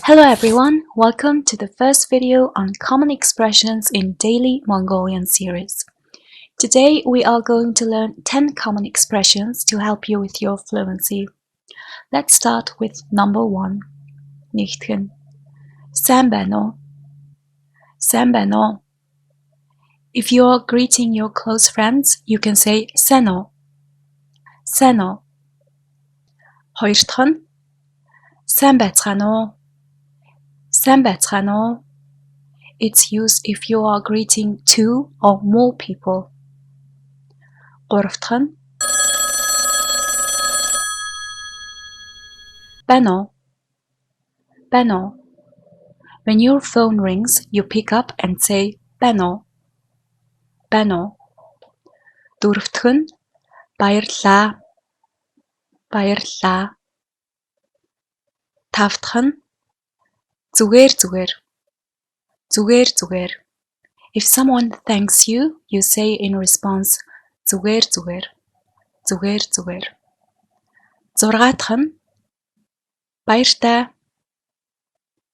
Hello everyone, welcome to the first video on common expressions in Daily Mongolian series. Today we are going to learn 10 common expressions to help you with your fluency. Let's start with number 1. Nichtchen. Сайн байна уу? Сайн байна уу? If you are greeting your close friends, you can say сайн уу? Сайн уу? Хоёр дахь нь сайн байцгаана уу? Сайн байцгаана уу? It's used if you are greeting two or more people. Гурав дахь нь байна уу? Байна уу? When your phone rings, you pick up and say байна уу? Байна уу? Дөрөв дахь нь баярлалаа. Баярлалаа. Тав дахь нь зүгээр зүгээр. Зүгээр зүгээр. If someone thanks you, you say in response зүгээр зүгээр. Зүгээр зүгээр. Зургаа дахь нь баяртай.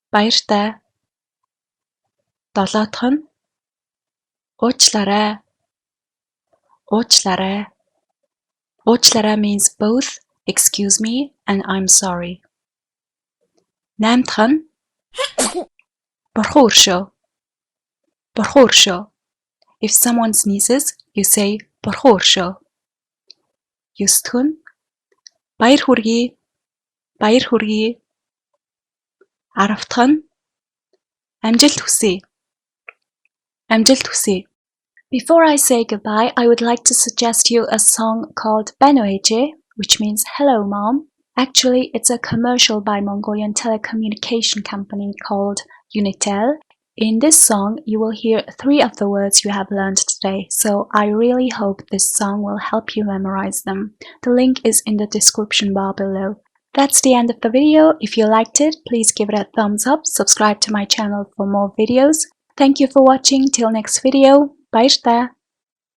Баяртай. Долоо дахь нь уучлаарай. Уучлаарай. Уучлаарай means both excuse me and I'm sorry. Найм дахь нь бурхан өршөө. Бурхан өршөө. If someone sneezes, you say бурхан өршөө. Ёс дахь нь баяр хүргэе. Баяр хүргэе. Арав дахь нь амжилт хүсье. Амжилт хүсье. Before I say goodbye, I would like to suggest you a song called Banoeje, which means hello mom. Actually, it's a commercial by Mongolian telecommunication company called Unitel. In this song, you will hear 3 of the words you have learned today, so I really hope this song will help you memorize them. The link is in the description bar below. That's the end of the video. If you liked it, please give it a thumbs up, subscribe to my channel for more videos. Thank you for watching. Till next video. Баярлалаа.